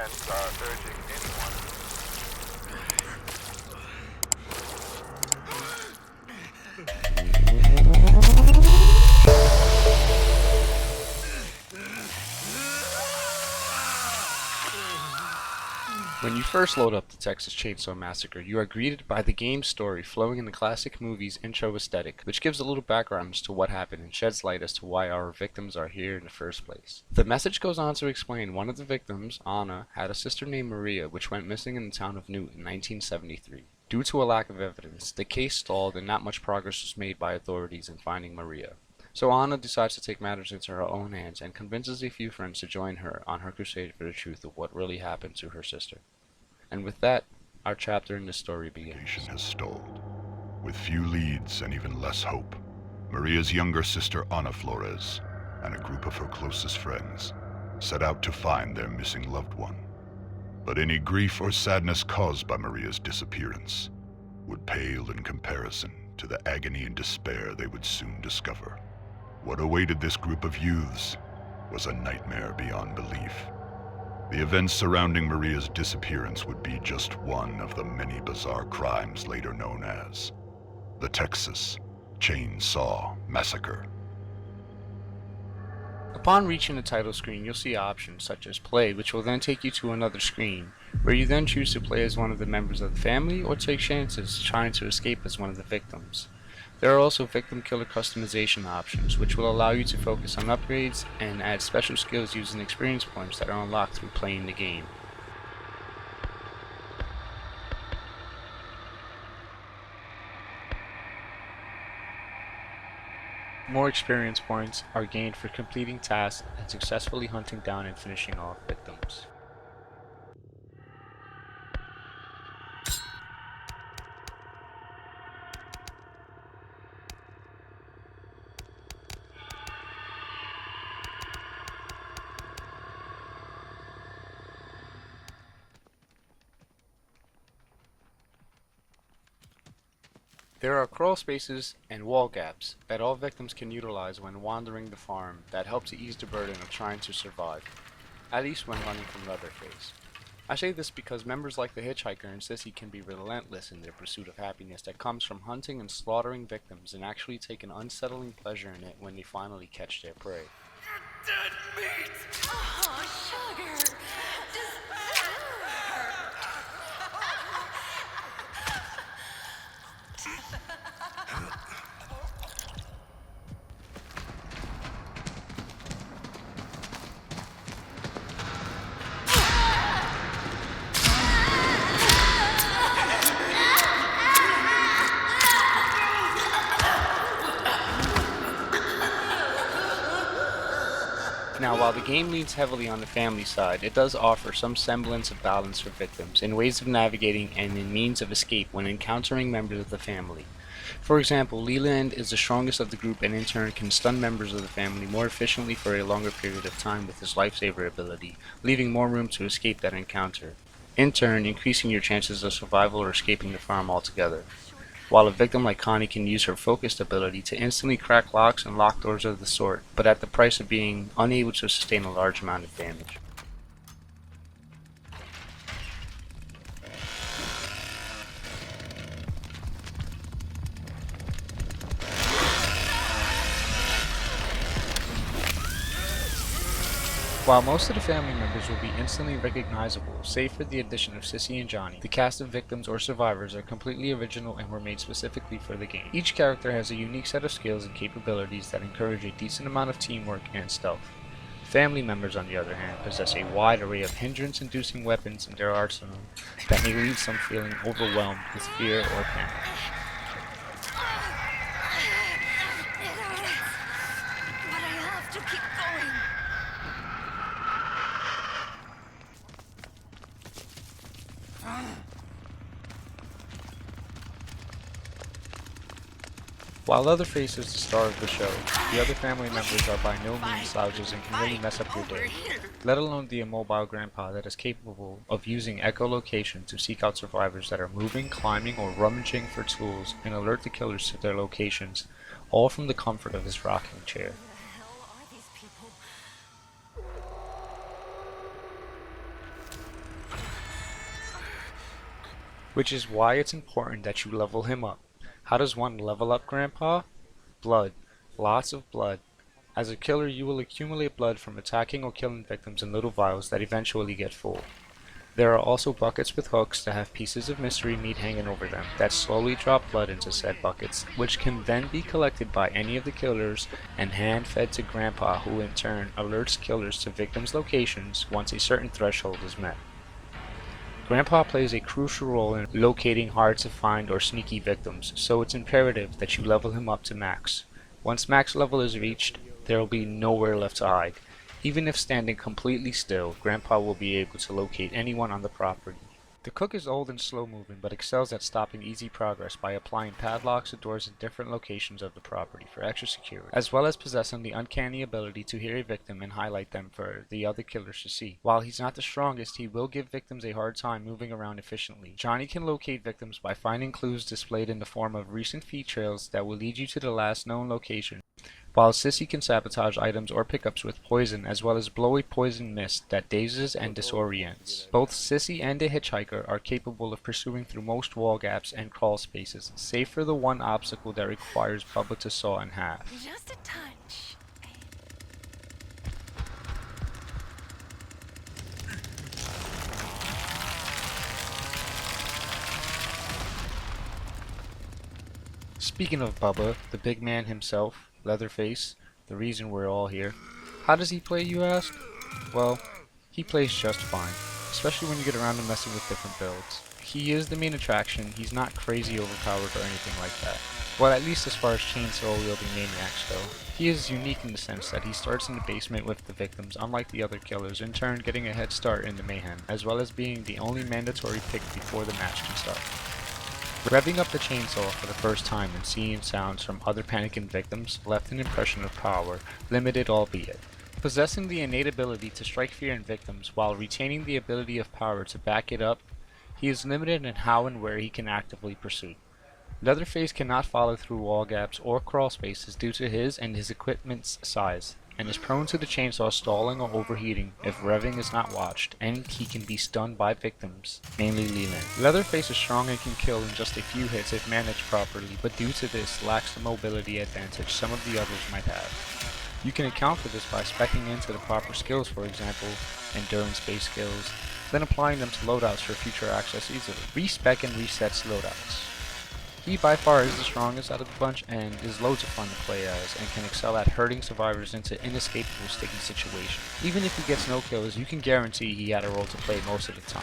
friends are urging anyone. When you first load up the Texas Chainsaw Massacre, you are greeted by the game's story flowing in the classic movie's intro aesthetic, which gives a little background as to what happened and sheds light as to why our victims are here in the first place. The message goes on to explain one of the victims, Anna, had a sister named Maria which went missing in the town of Newt in 1973. Due to a lack of evidence, the case stalled and not much progress was made by authorities in finding Maria. So Anna decides to take matters into her own hands and convinces a few friends to join her on her crusade for the truth of what really happened to her sister. And with that, our chapter in this story begins. Investigation has stalled. With few leads and even less hope, Maria's younger sister Ana Flores and a group of her closest friends set out to find their missing loved one. But any grief or sadness caused by Maria's disappearance would pale in comparison to the agony and despair they would soon discover. What awaited this group of youths was a nightmare beyond belief. The events surrounding Maria's disappearance would be just one of the many bizarre crimes later known as the Texas Chainsaw Massacre. Upon reaching the title screen, you'll see options such as play, which will then take you to another screen, where you then choose to play as one of the members of the family or take chances trying to escape as one of the victims. There are also victim killer customization options, which will allow you to focus on upgrades and add special skills using experience points that are unlocked through playing the game. More experience points are gained for completing tasks and successfully hunting down and finishing off victims. There are crawl spaces and wall gaps that all victims can utilize when wandering the farm that help to ease the burden of trying to survive, at least when running from Leatherface. I say this because members like the Hitchhiker and Sissy can be relentless in their pursuit of happiness that comes from hunting and slaughtering victims and actually take an unsettling pleasure in it when they finally catch their prey. Dead meat! Oh, sugar! Now, while the game leans heavily on the family side, it does offer some semblance of balance for victims in ways of navigating and in means of escape when encountering members of the family. For example, Leland is the strongest of the group and in turn can stun members of the family more efficiently for a longer period of time with his lifesaver ability, leaving more room to escape that encounter, in turn increasing your chances of survival or escaping the farm altogether. While a victim like Connie can use her focused ability to instantly crack locks and lock doors of the sort, but at the price of being unable to sustain a large amount of damage. While most of the family members will be instantly recognizable, save for the addition of Sissy and Johnny, the cast of victims or survivors are completely original and were made specifically for the game. Each character has a unique set of skills and capabilities that encourage a decent amount of teamwork and stealth. Family members, on the other hand, possess a wide array of hindrance-inducing weapons in their arsenal that may leave some feeling overwhelmed with fear or panic. It hurts, but I have to keep going. While Leatherface is the star of the show, the other family members are by no means slouches and can really mess up your day, let alone the immobile grandpa that is capable of using echolocation to seek out survivors that are moving, climbing, or rummaging for tools and alert the killers to their locations, all from the comfort of his rocking chair. Who the hell are these people? which is why it's important that you level him up. How does one level up Grandpa? Blood. Lots of blood. As a killer, you will accumulate blood from attacking or killing victims in little vials that eventually get full. There are also buckets with hooks that have pieces of mystery meat hanging over them that slowly drop blood into said buckets, which can then be collected by any of the killers and hand-fed to Grandpa, who in turn alerts killers to victims' locations once a certain threshold is met. Grandpa plays a crucial role in locating hard-to-find or sneaky victims, so it's imperative that you level him up to max. Once max level is reached, there will be nowhere left to hide. Even if standing completely still, Grandpa will be able to locate anyone on the property. The cook is old and slow-moving, but excels at stopping easy progress by applying padlocks to doors in different locations of the property for extra security, as well as possessing the uncanny ability to hear a victim and highlight them for the other killers to see. While he's not the strongest, he will give victims a hard time moving around efficiently. Johnny can locate victims by finding clues displayed in the form of recent feet trails that will lead you to the last known location, while Sissy can sabotage items or pickups with poison, as well as blow a poison mist that dazes and disorients. Both Sissy and a hitchhiker are capable of pursuing through most wall gaps and crawl spaces, save for the one obstacle that requires Bubba to saw in half. Just a touch. Speaking of Bubba, the big man himself, Leatherface, the reason we're all here. How does he play, you ask? Well, he plays just fine, especially when you get around to messing with different builds. He is the main attraction. He's not crazy overpowered or anything like that. Well, at least as far as chainsaw-wielding maniacs go. He is unique in the sense that he starts in the basement with the victims, unlike the other killers, in turn getting a head start in the mayhem, as well as being the only mandatory pick before the match can start. Revving up the chainsaw for the first time and seeing sounds from other panicking victims left an impression of power, limited albeit. Possessing the innate ability to strike fear in victims while retaining the ability of power to back it up, he is limited in how and where he can actively pursue. Leatherface cannot follow through wall gaps or crawl spaces due to his and his equipment's size, and is prone to the chainsaw stalling or overheating if revving is not watched, and he can be stunned by victims, mainly Leland. Leatherface is strong and can kill in just a few hits if managed properly, but due to this lacks the mobility advantage some of the others might have. You can account for this by speccing into the proper skills, for example, endurance-based skills, then applying them to loadouts for future access easily. Respec and resets loadouts. He by far is the strongest out of the bunch and is loads of fun to play as, and can excel at herding survivors into inescapable sticky situations. Even if he gets no kills, you can guarantee he had a role to play most of the time.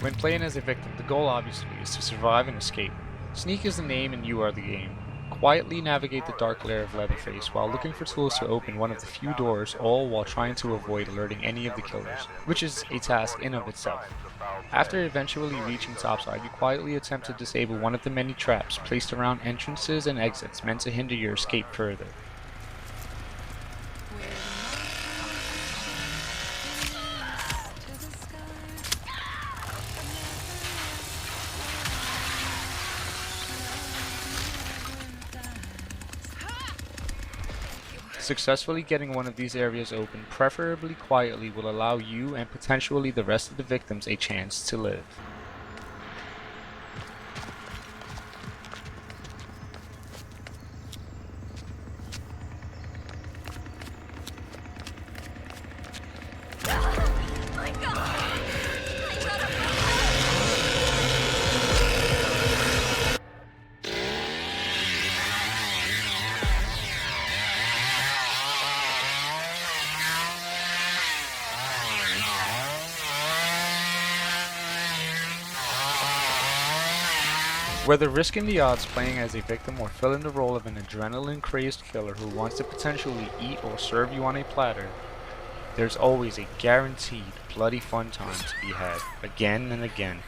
When playing as a victim, the goal obviously is to survive and escape. Sneak is the name and you are the game. Quietly navigate the dark lair of Leatherface while looking for tools to open one of the few doors, all while trying to avoid alerting any of the killers, which is a task in of itself. After eventually reaching topside, you quietly attempt to disable one of the many traps placed around entrances and exits meant to hinder your escape further. Successfully getting one of these areas open, preferably quietly, will allow you and potentially the rest of the victims a chance to live. My God! Whether risking the odds playing as a victim or filling the role of an adrenaline-crazed killer who wants to potentially eat or serve you on a platter, there's always a guaranteed bloody fun time to be had, again and again.